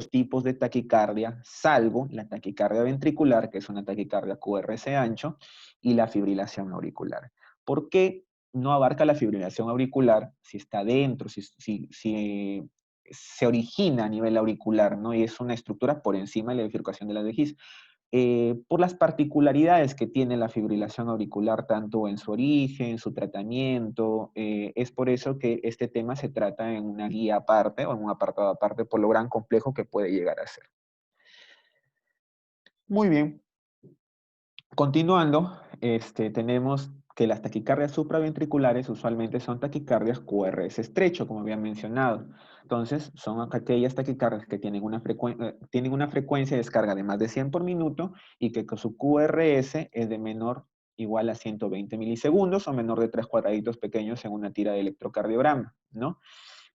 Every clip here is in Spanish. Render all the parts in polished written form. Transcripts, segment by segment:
tipos de taquicardia, salvo la taquicardia ventricular, que es una taquicardia QRS ancho, y la fibrilación auricular. ¿Por qué no abarca la fibrilación auricular si está dentro, si se origina a nivel auricular, ¿no? Y es una estructura por encima de la bifurcación de la vejiz? Por las particularidades que tiene la fibrilación auricular, tanto en su origen, su tratamiento, es por eso que este tema se trata en una guía aparte o en un apartado aparte por lo gran complejo que puede llegar a ser. Muy bien. Continuando, tenemos que las taquicardias supraventriculares usualmente son taquicardias QRS estrecho, como había mencionado. Entonces, son aquellas taquicardias que tienen una frecuencia de descarga de más de 100 por minuto y que con su QRS es de menor igual a 120 milisegundos o menor de 3 cuadraditos pequeños en una tira de electrocardiograma, ¿no?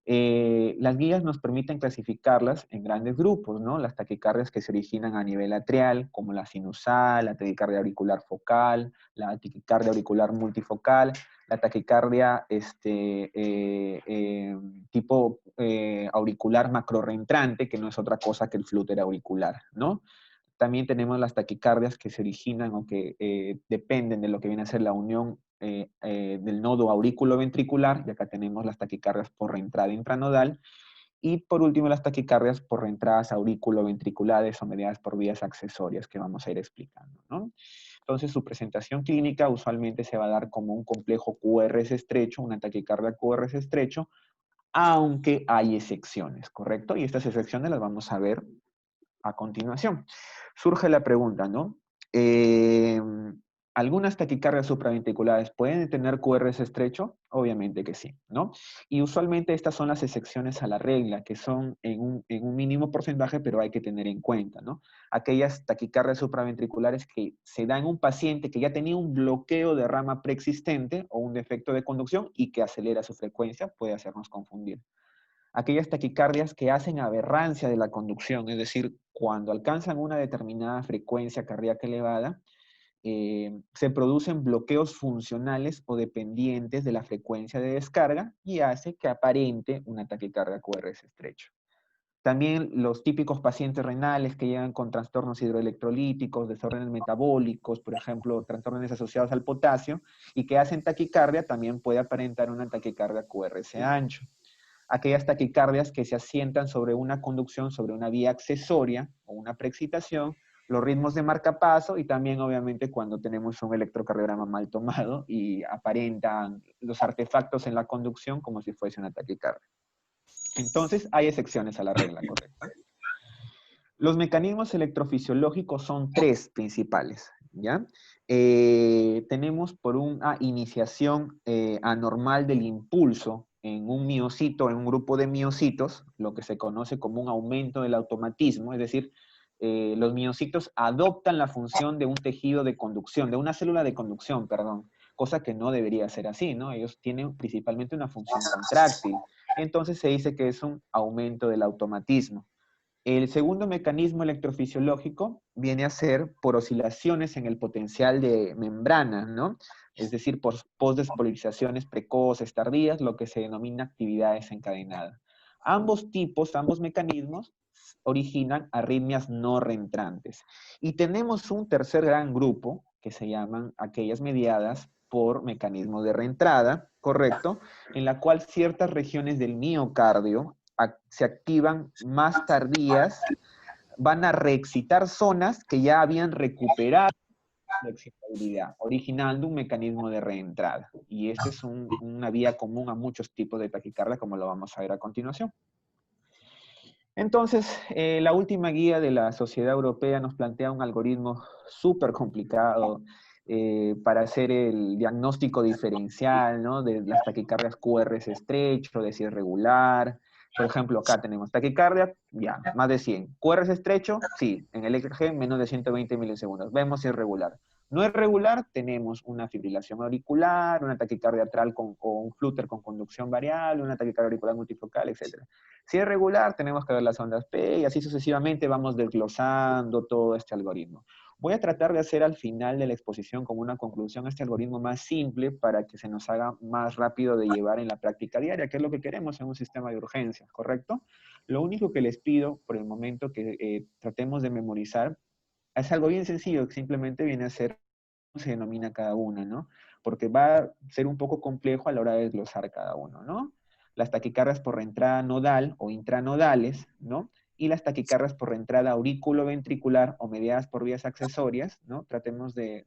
Las guías nos permiten clasificarlas en grandes grupos, ¿no? Las taquicardias que se originan a nivel atrial, como la sinusal, la taquicardia auricular focal, la taquicardia auricular multifocal, la taquicardia tipo auricular macrorreentrante, que no es otra cosa que el flúter auricular, ¿no? También tenemos las taquicardias que se originan o que dependen de lo que viene a ser la unión del nodo auriculoventricular, y acá tenemos las taquicardias por reentrada intranodal, y por último las taquicardias por reentradas auriculoventriculares o mediadas por vías accesorias que vamos a ir explicando, ¿no? Entonces su presentación clínica usualmente se va a dar como un complejo QRS estrecho, una taquicardia QRS estrecho, aunque hay excepciones, ¿correcto? Y estas excepciones las vamos a ver a continuación. Surge la pregunta, ¿no? ¿Algunas taquicardias supraventriculares pueden tener QRS estrecho? Obviamente que sí, ¿no? Y usualmente estas son las excepciones a la regla, que son en un mínimo porcentaje, pero hay que tener en cuenta, ¿no? Aquellas taquicardias supraventriculares que se dan en un paciente que ya tenía un bloqueo de rama preexistente o un defecto de conducción y que acelera su frecuencia, puede hacernos confundir. Aquellas taquicardias que hacen aberrancia de la conducción, es decir, cuando alcanzan una determinada frecuencia cardíaca elevada, se producen bloqueos funcionales o dependientes de la frecuencia de descarga y hace que aparente una taquicardia QRS estrecho. También los típicos pacientes renales que llegan con trastornos hidroelectrolíticos, desórdenes metabólicos, por ejemplo, trastornos asociados al potasio, y que hacen taquicardia, también puede aparentar una taquicardia QRS ancho. Aquellas taquicardias que se asientan sobre una conducción, sobre una vía accesoria o una preexcitación, los ritmos de marcapaso y también obviamente cuando tenemos un electrocardiograma mal tomado y aparentan los artefactos en la conducción como si fuese una taquicardia. Entonces hay excepciones a la regla, ¿correcto? Los mecanismos electrofisiológicos son tres principales, ¿ya? Tenemos por una iniciación anormal del impulso en un miocito, en un grupo de miocitos, lo que se conoce como un aumento del automatismo, es decir, los miocitos adoptan la función de un tejido de conducción, de una célula de conducción, perdón, cosa que no debería ser así, ¿no? Ellos tienen principalmente una función contráctil. Entonces se dice que es un aumento del automatismo. El segundo mecanismo electrofisiológico viene a ser por oscilaciones en el potencial de membrana, ¿no? Es decir, por postdespolarizaciones precoces, tardías, lo que se denomina actividad desencadenada. Ambos tipos, ambos mecanismos originan arritmias no reentrantes. Y tenemos un tercer gran grupo que se llaman aquellas mediadas por mecanismo de reentrada, ¿correcto? En la cual ciertas regiones del miocardio se activan más tardías, van a reexcitar zonas que ya habían recuperado la excitabilidad, originando un mecanismo de reentrada. Y este es una vía común a muchos tipos de taquicardia, como lo vamos a ver a continuación. Entonces, la última guía de la Sociedad Europea nos plantea un algoritmo súper complicado para hacer el diagnóstico diferencial, ¿no? De las taquicardias QRS estrecho, de si es regular. Por ejemplo, acá tenemos taquicardia, ya, más de 100. QRS estrecho, sí, en el EKG menos de 120 milisegundos. Vemos si es regular. No es regular, tenemos una fibrilación auricular, una taquicardia atrial o un flúter con conducción variable, una taquicardia auricular multifocal, etc. Si es regular, tenemos que ver las ondas P y así sucesivamente vamos desglosando todo este algoritmo. Voy a tratar de hacer al final de la exposición como una conclusión este algoritmo más simple para que se nos haga más rápido de llevar en la práctica diaria, que es lo que queremos en un sistema de urgencias, ¿correcto? Lo único que les pido por el momento que tratemos de memorizar es algo bien sencillo, que simplemente viene a ser cómo se denomina cada una, ¿no? Porque va a ser un poco complejo a la hora de desglosar cada uno, ¿no? Las taquicardias por reentrada nodal o intranodales, ¿no? Y las taquicardias por reentrada aurículo-ventricular o mediadas por vías accesorias, ¿no? Tratemos de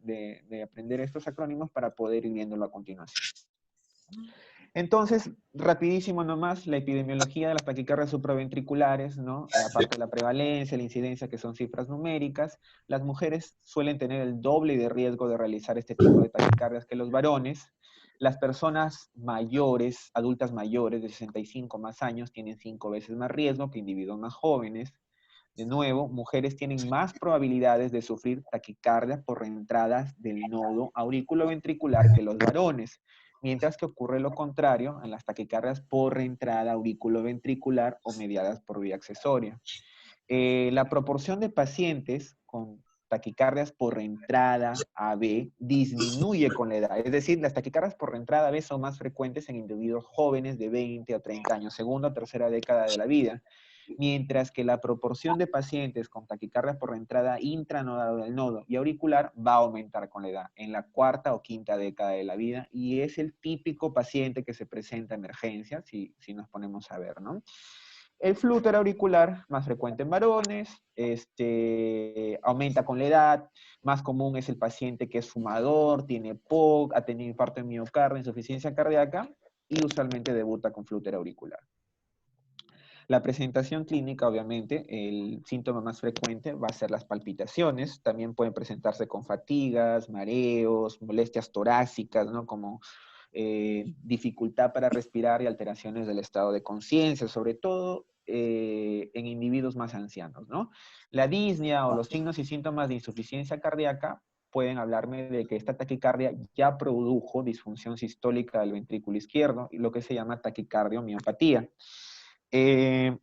aprender estos acrónimos para poder ir viéndolo a continuación. Entonces, rapidísimo nomás, la epidemiología de las taquicardias supraventriculares, ¿no? Aparte de la prevalencia, la incidencia, que son cifras numéricas, las mujeres suelen tener el doble de riesgo de realizar este tipo de taquicardias que los varones. Las personas mayores, adultas mayores de 65 más años, tienen 5 veces más riesgo que individuos más jóvenes. De nuevo, mujeres tienen más probabilidades de sufrir taquicardia por reentradas del nodo auriculoventricular que los varones, mientras que ocurre lo contrario en las taquicardias por reentrada auriculoventricular o mediadas por vía accesoria. La proporción de pacientes con taquicardias por reentrada AB disminuye con la edad. Es decir, las taquicardias por reentrada AB son más frecuentes en individuos jóvenes de 20 o 30 años, segunda o tercera década de la vida, mientras que la proporción de pacientes con taquicardia por entrada intranodal del nodo y auricular va a aumentar con la edad, en la cuarta o quinta década de la vida, y es el típico paciente que se presenta a emergencia, si nos ponemos a ver, ¿no? El flúter auricular, más frecuente en varones, aumenta con la edad, más común es el paciente que es fumador, tiene POC, ha tenido infarto de miocardio, insuficiencia cardíaca, y usualmente debuta con flúter auricular. La presentación clínica, obviamente, el síntoma más frecuente va a ser las palpitaciones. También pueden presentarse con fatigas, mareos, molestias torácicas, ¿no? Como dificultad para respirar y alteraciones del estado de conciencia, sobre todo en individuos más ancianos, ¿no? La disnea o los signos y síntomas de insuficiencia cardíaca pueden hablarme de que esta taquicardia ya produjo disfunción sistólica del ventrículo izquierdo, y lo que se llama taquicardiomiopatía. En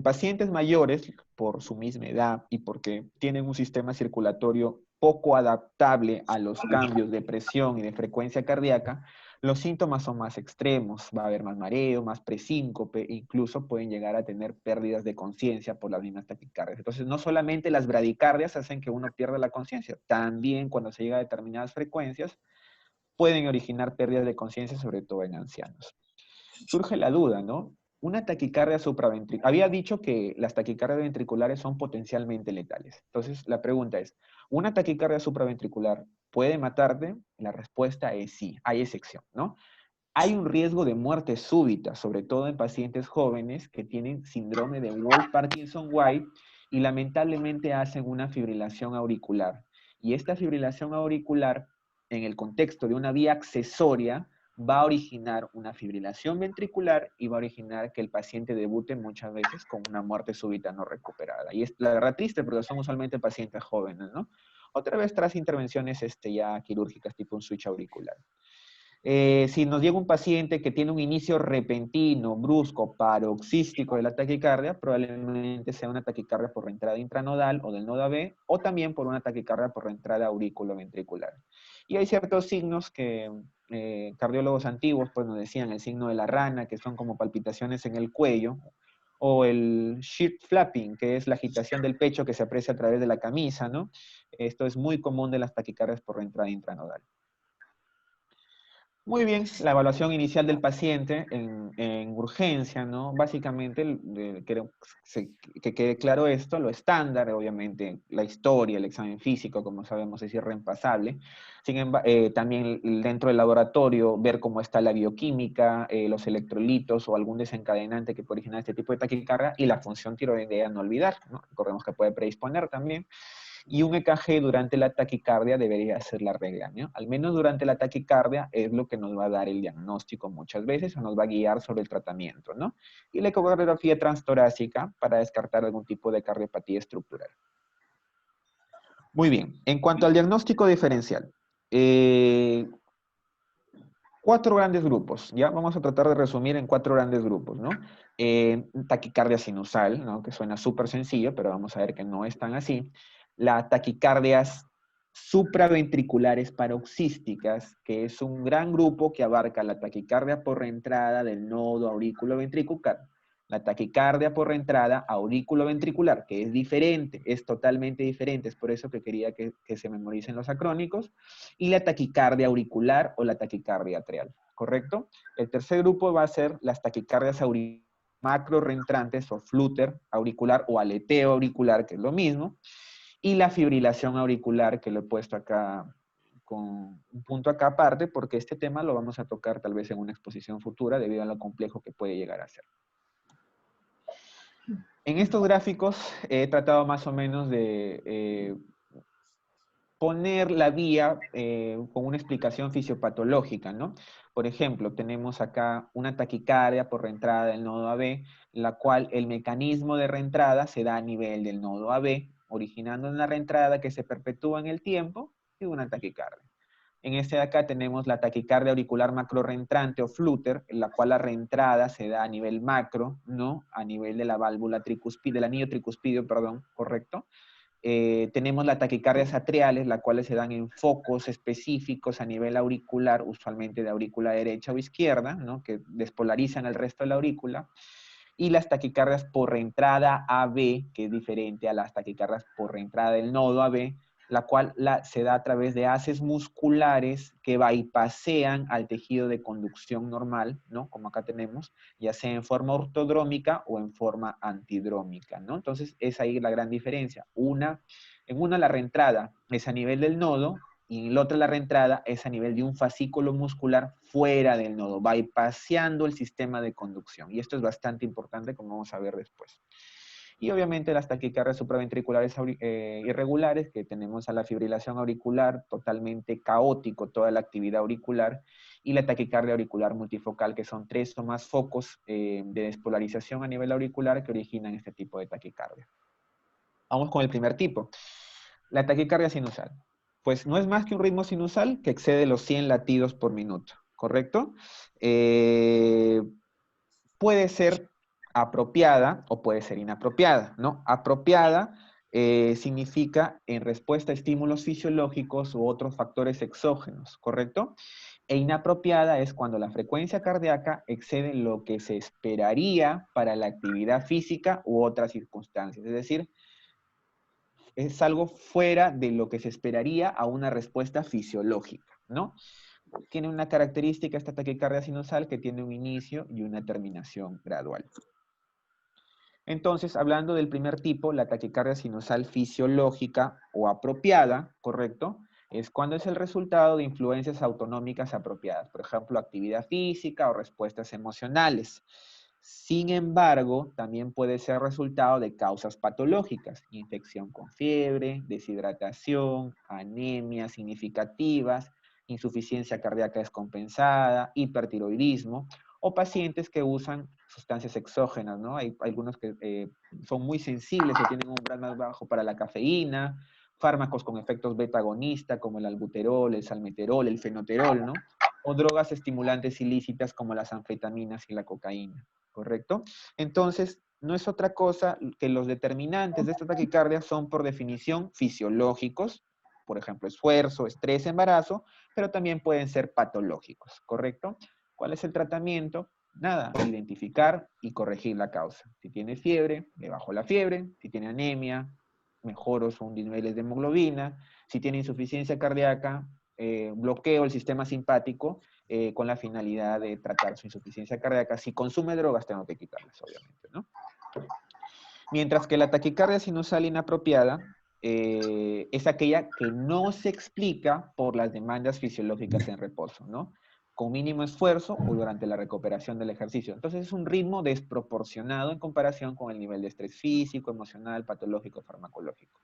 pacientes mayores, por su misma edad y porque tienen un sistema circulatorio poco adaptable a los cambios de presión y de frecuencia cardíaca, los síntomas son más extremos. Va a haber más mareo, más presíncope, incluso pueden llegar a tener pérdidas de conciencia por las mismas taquicardias. Entonces, no solamente las bradicardias hacen que uno pierda la conciencia, también cuando se llega a determinadas frecuencias, pueden originar pérdidas de conciencia, sobre todo en ancianos. Surge la duda, ¿no? Una taquicardia supraventricular. Había dicho que las taquicardias ventriculares son potencialmente letales. Entonces, la pregunta es, ¿una taquicardia supraventricular puede matarte? La respuesta es sí, hay excepción, ¿no? Hay un riesgo de muerte súbita, sobre todo en pacientes jóvenes que tienen síndrome de Wolff-Parkinson-White y lamentablemente hacen una fibrilación auricular. Y esta fibrilación auricular, en el contexto de una vía accesoria, va a originar una fibrilación ventricular y va a originar que el paciente debute muchas veces con una muerte súbita no recuperada. Y es la verdad triste porque son usualmente pacientes jóvenes, ¿no? Otra vez tras intervenciones ya quirúrgicas tipo un switch auricular. Si nos llega un paciente que tiene un inicio repentino, brusco, paroxístico de la taquicardia, probablemente sea una taquicardia por reentrada intranodal o del nodo AB, o también por una taquicardia por reentrada aurículo-ventricular. Y hay ciertos signos que cardiólogos antiguos pues nos decían, el signo de la rana, que son como palpitaciones en el cuello, o el shirt flapping, que es la agitación del pecho que se aprecia a través de la camisa, ¿no? Esto es muy común de las taquicardias por reentrada intranodal. Muy bien, la evaluación inicial del paciente en urgencia, ¿no? Básicamente, que quede claro esto, lo estándar, obviamente, la historia, el examen físico, como sabemos, es irreemplazable. También dentro del laboratorio, ver cómo está la bioquímica, los electrolitos o algún desencadenante que puede originar este tipo de taquicardia y la función tiroidea no olvidar, ¿no? Recordemos que puede predisponer también. Y un EKG durante la taquicardia debería ser la regla, ¿no? Al menos durante la taquicardia es lo que nos va a dar el diagnóstico muchas veces o nos va a guiar sobre el tratamiento, ¿no? Y la ecografía transtorácica para descartar algún tipo de cardiopatía estructural. Muy bien, en cuanto al diagnóstico diferencial, 4 grandes grupos, ¿ya? Vamos a tratar de resumir en 4 grandes grupos, ¿no? Taquicardia sinusal, ¿no? Que suena súper sencillo, pero vamos a ver que no es tan así. las taquicardias supraventriculares paroxísticas, que es un gran grupo que abarca la taquicardia por reentrada del nodo aurículo-ventricular, la taquicardia por reentrada aurículo-ventricular, que es diferente, es totalmente diferente, es por eso que quería que se memoricen los acrónicos, y la taquicardia auricular o la taquicardia atrial, ¿correcto? El tercer grupo va a ser las taquicardias macro reentrantes o flúter auricular o aleteo auricular, que es lo mismo, y la fibrilación auricular, que lo he puesto acá con un punto acá aparte, porque este tema lo vamos a tocar tal vez en una exposición futura debido a lo complejo que puede llegar a ser. En estos gráficos he tratado más o menos de poner la vía con una explicación fisiopatológica, ¿no? Por ejemplo, tenemos acá una taquicardia por reentrada del nodo AB, la cual el mecanismo de reentrada se da a nivel del nodo AB, originando una reentrada que se perpetúa en el tiempo y una taquicardia. En este de acá tenemos la taquicardia auricular macrorreentrante o flúter, en la cual la reentrada se da a nivel macro, ¿no? A nivel de la válvula tricuspide, del anillo tricuspidio, perdón, ¿correcto? Tenemos las taquicardias atriales, las cuales se dan en focos específicos a nivel auricular, usualmente de aurícula derecha o izquierda, ¿no? Que despolarizan el resto de la aurícula. Y las taquicardias por reentrada AB, que es diferente a las taquicardias por reentrada del nodo AB, la cual se da a través de haces musculares que bypasean al tejido de conducción normal, ¿no? Como acá tenemos, ya sea en forma ortodrómica o en forma antidrómica, ¿no? Entonces, es ahí la gran diferencia. En una la reentrada es a nivel del nodo y en la otra la reentrada es a nivel de un fascículo muscular fuera del nodo, bypaseando el sistema de conducción. Y esto es bastante importante, como vamos a ver después. Y obviamente las taquicardias supraventriculares irregulares, que tenemos a la fibrilación auricular, totalmente caótico toda la actividad auricular, y la taquicardia auricular multifocal, que son 3 o más focos de despolarización a nivel auricular que originan este tipo de taquicardia. Vamos con el primer tipo, la taquicardia sinusal. Pues no es más que un ritmo sinusal que excede los 100 latidos por minuto, ¿correcto? Puede ser apropiada o puede ser inapropiada, ¿no? Apropiada significa en respuesta a estímulos fisiológicos u otros factores exógenos, ¿correcto? E inapropiada es cuando la frecuencia cardíaca excede lo que se esperaría para la actividad física u otras circunstancias. Es decir, es algo fuera de lo que se esperaría a una respuesta fisiológica, ¿no? Tiene una característica esta taquicardia sinusal que tiene un inicio y una terminación gradual. Entonces, hablando del primer tipo, la taquicardia sinusal fisiológica o apropiada, ¿correcto? Es cuando es el resultado de influencias autonómicas apropiadas, por ejemplo, actividad física o respuestas emocionales. Sin embargo, también puede ser resultado de causas patológicas, infección con fiebre, deshidratación, anemias significativas, insuficiencia cardíaca descompensada, hipertiroidismo, o pacientes que usan sustancias exógenas, ¿no? Hay algunos que son muy sensibles o tienen un umbral más bajo para la cafeína, fármacos con efectos beta-agonista como el albuterol, el salmeterol, el fenoterol, ¿no? O drogas estimulantes ilícitas como las anfetaminas y la cocaína, ¿correcto? Entonces, no es otra cosa que los determinantes de esta taquicardia son por definición fisiológicos, por ejemplo, esfuerzo, estrés, embarazo, pero también pueden ser patológicos, ¿correcto? ¿Cuál es el tratamiento? Nada, identificar y corregir la causa. Si tiene fiebre, le bajo la fiebre. Si tiene anemia, mejoro sus niveles de hemoglobina. Si tiene insuficiencia cardíaca, bloqueo el sistema simpático con la finalidad de tratar su insuficiencia cardíaca. Si consume drogas, tengo que quitarlas, obviamente, ¿no? Mientras que la taquicardia sinusal inapropiada es aquella que no se explica por las demandas fisiológicas en reposo, ¿no? Con mínimo esfuerzo o durante la recuperación del ejercicio. Entonces es un ritmo desproporcionado en comparación con el nivel de estrés físico, emocional, patológico, farmacológico.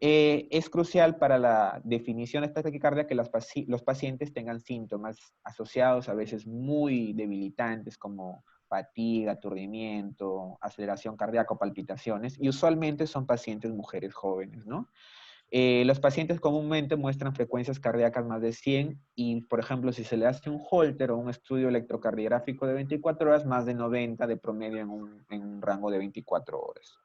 Es crucial para la definición de esta taquicardia que los pacientes tengan síntomas asociados a veces muy debilitantes como fatiga, aturdimiento, aceleración cardíaca o palpitaciones, y usualmente son pacientes mujeres jóvenes, ¿no? Los pacientes comúnmente muestran frecuencias cardíacas más de 100 y, por ejemplo, si se le hace un Holter o un estudio electrocardiográfico de 24 horas, más de 90 de promedio en un rango de 24 horas.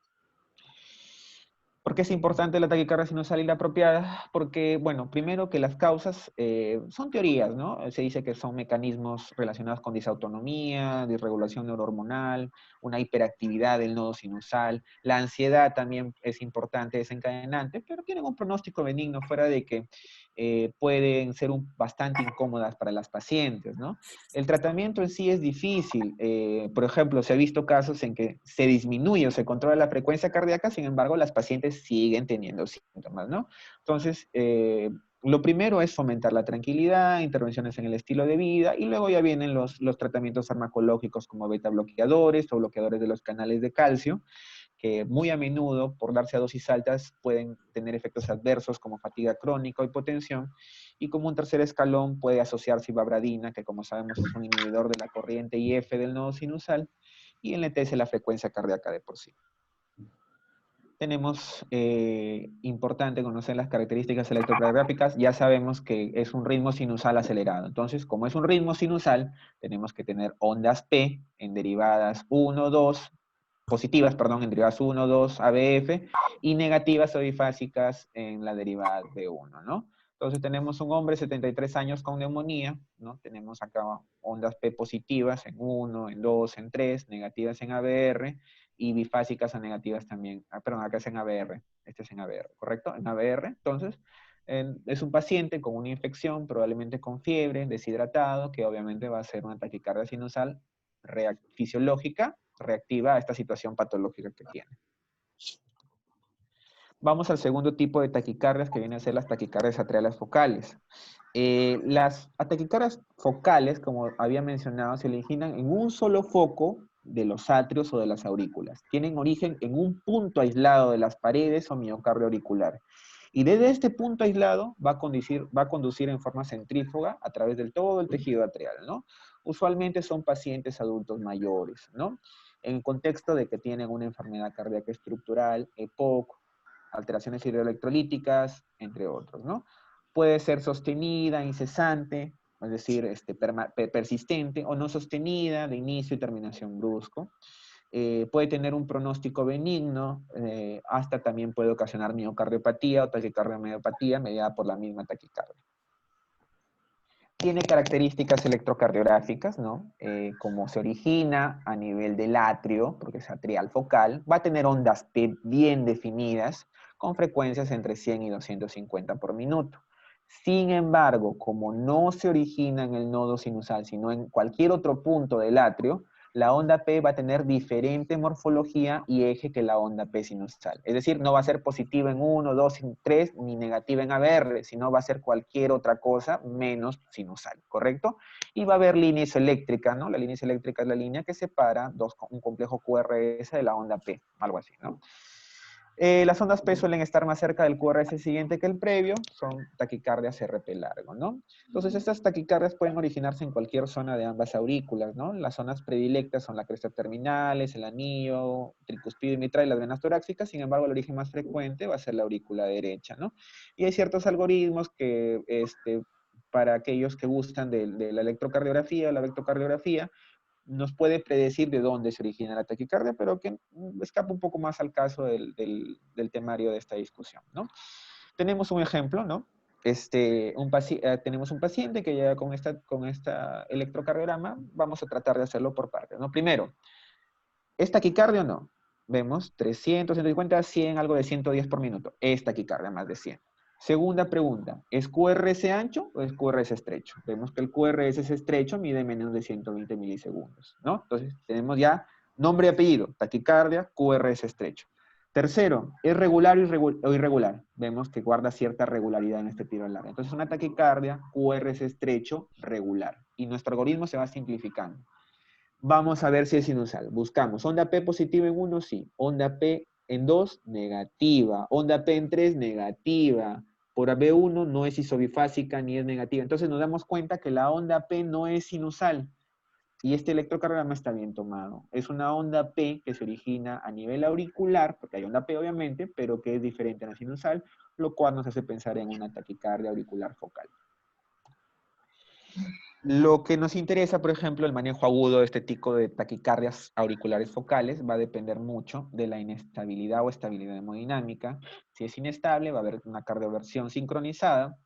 ¿Por qué es importante la taquicardia sinusal inapropiada? Porque, bueno, primero que las causas son teorías, ¿no? Se dice que son mecanismos relacionados con disautonomía, disregulación neurohormonal, una hiperactividad del nodo sinusal. La ansiedad también es importante desencadenante, pero tienen un pronóstico benigno fuera de que pueden ser bastante incómodas para las pacientes, ¿no? El tratamiento en sí es difícil. Por ejemplo, se ha visto casos en que se disminuye o se controla la frecuencia cardíaca, sin embargo, las pacientes siguen teniendo síntomas, ¿no? Entonces, lo primero es fomentar la tranquilidad, intervenciones en el estilo de vida, y luego ya vienen los tratamientos farmacológicos como beta bloqueadores o bloqueadores de los canales de calcio, que muy a menudo, por darse a dosis altas, pueden tener efectos adversos como fatiga crónica o hipotensión. Y como un tercer escalón puede asociarse ibabradina, que como sabemos es un inhibidor de la corriente IF del nodo sinusal, y enlentece la frecuencia cardíaca de por sí. Tenemos importante conocer las características electrocardiográficas. Ya sabemos que es un ritmo sinusal acelerado. Entonces, como es un ritmo sinusal, tenemos que tener ondas P en derivadas 1, 2, positivas, perdón, en derivadas 1, 2, ABF, y negativas o bifásicas en la derivada B1, ¿no? Entonces tenemos un hombre de 73 años con neumonía, ¿no? Tenemos acá ondas P positivas en 1, en 2, en 3, negativas en ABR, y bifásicas a negativas también. Perdón, acá es en ABR, este es en ABR, ¿correcto? En ABR, entonces, es un paciente con una infección, probablemente con fiebre, deshidratado, que obviamente va a ser una taquicardia sinusal fisiológica, reactiva a esta situación patológica que tiene. Vamos al segundo tipo de taquicardias, que vienen a ser las taquicardias atriales focales. Las taquicardias focales, como había mencionado, se originan en un solo foco de los atrios o de las aurículas. Tienen origen en un punto aislado de las paredes o miocardio auricular. Y desde este punto aislado va a conducir en forma centrífuga a través de todo el tejido atrial, ¿no? Usualmente son pacientes adultos mayores, ¿no? En el contexto de que tienen una enfermedad cardíaca estructural, EPOC, alteraciones hidroelectrolíticas, entre otros, ¿no? Puede ser sostenida, incesante, es decir, persistente, o no sostenida, de inicio y terminación brusco. Puede tener un pronóstico benigno, hasta también puede ocasionar miocardiopatía o taquicardiomyopatía mediada por la misma taquicardia. Tiene características electrocardiográficas, ¿no? Como se origina a nivel del atrio, porque es atrial focal, va a tener ondas P bien definidas, con frecuencias entre 100 y 250 por minuto. Sin embargo, como no se origina en el nodo sinusal, sino en cualquier otro punto del atrio, la onda P va a tener diferente morfología y eje que la onda P sinusal. Es decir, no va a ser positiva en 1, 2, 3, ni negativa en ABR, sino va a ser cualquier otra cosa menos sinusal, ¿correcto? Y va a haber línea isoeléctrica, ¿no? La línea isoeléctrica es la línea que separa un complejo QRS de la onda P, algo así, ¿no? Las ondas P suelen estar más cerca del QRS siguiente que el previo, son taquicardias RP largo, ¿no? Entonces, estas taquicardias pueden originarse en cualquier zona de ambas aurículas, ¿no? Las zonas predilectas son la cresta terminales, el anillo, tricuspidio y mitral y las venas torácicas. Sin embargo, el origen más frecuente va a ser la aurícula derecha, ¿no? Y hay ciertos algoritmos que, para aquellos que gustan de la electrocardiografía o la vectocardiografía, nos puede predecir de dónde se origina la taquicardia, pero que escapa un poco más al caso del temario de esta discusión, ¿no? Tenemos un ejemplo, ¿no? Tenemos un paciente que llega con esta electrocardiograma. Vamos a tratar de hacerlo por partes, ¿no? Primero, ¿es taquicardia o no? Vemos 300, 150, 100, algo de 110 por minuto. Es taquicardia, más de 100. Segunda pregunta, ¿es QRS ancho o es QRS estrecho? Vemos que el QRS es estrecho, mide menos de 120 milisegundos, ¿no? Entonces, tenemos ya nombre y apellido, taquicardia, QRS estrecho. Tercero, ¿es regular o irregular? Vemos que guarda cierta regularidad en este tiro al largo. Entonces, una taquicardia, QRS estrecho, regular. Y nuestro algoritmo se va simplificando. Vamos a ver si es sinusal. Buscamos onda P positiva en 1, sí. Onda P en 2, negativa. Onda P en 3, negativa. Por B1 no es isobifásica ni es negativa. Entonces nos damos cuenta que la onda P no es sinusal. Y este electrocardiograma está bien tomado. Es una onda P que se origina a nivel auricular, porque hay onda P obviamente, pero que es diferente a la sinusal, lo cual nos hace pensar en una taquicardia auricular focal. Lo que nos interesa, por ejemplo, el manejo agudo de este tipo de taquicardias auriculares focales va a depender mucho de la inestabilidad o estabilidad hemodinámica. Si es inestable, va a haber una cardioversión sincronizada.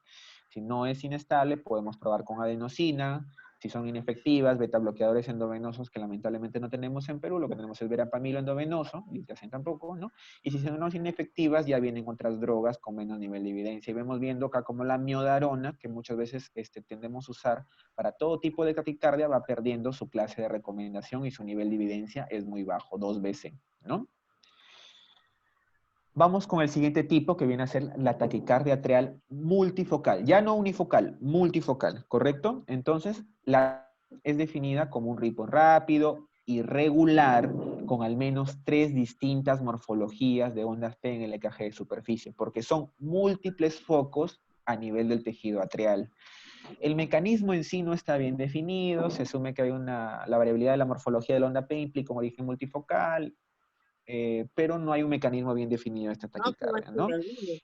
Si no es inestable, podemos probar con adenosina. Si son inefectivas, beta bloqueadores endovenosos que lamentablemente no tenemos en Perú, lo que tenemos es verapamilo endovenoso, litiasen tampoco, ¿no? Y si son inefectivas, ya vienen otras drogas con menos nivel de evidencia. Y vemos viendo acá como la miodarona, que muchas veces tendemos a usar para todo tipo de taquicardia, va perdiendo su clase de recomendación y su nivel de evidencia es muy bajo, 2 veces, ¿no? Vamos con el siguiente tipo que viene a ser la taquicardia atrial multifocal. Ya no unifocal, multifocal, ¿correcto? Entonces, la es definida como un ritmo rápido, irregular, con al menos 3 distintas morfologías de ondas P en el EKG de superficie, porque son múltiples focos a nivel del tejido atrial. El mecanismo en sí no está bien definido, se asume que hay la variabilidad de la morfología de la onda P implica un origen multifocal, pero no hay un mecanismo bien definido de esta No, que va a taquicardia, ser ¿no?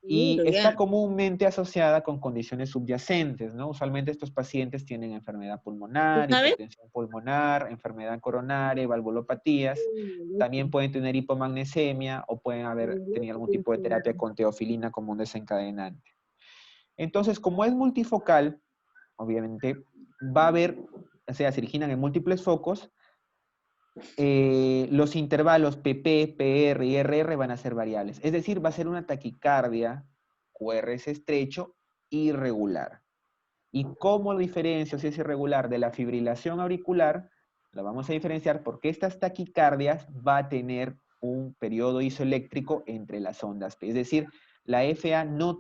Y definido está ya. comúnmente asociada con condiciones subyacentes, ¿no? Usualmente estos pacientes tienen enfermedad ¿Tú pulmonar, sabes? hipertensión pulmonar, enfermedad coronaria, valvulopatías, también pueden tener hipomagnesemia o pueden haber tenido algún tipo de terapia con teofilina como un desencadenante. Entonces, como es multifocal, obviamente va a haber, o sea, se originan en múltiples focos, los intervalos PP, PR y RR van a ser variables. Es decir, va a ser una taquicardia QRS estrecho irregular. ¿Y cómo diferencio si es irregular de la fibrilación auricular? La vamos a diferenciar porque estas taquicardias va a tener un periodo isoeléctrico entre las ondas P. Es decir, la FA no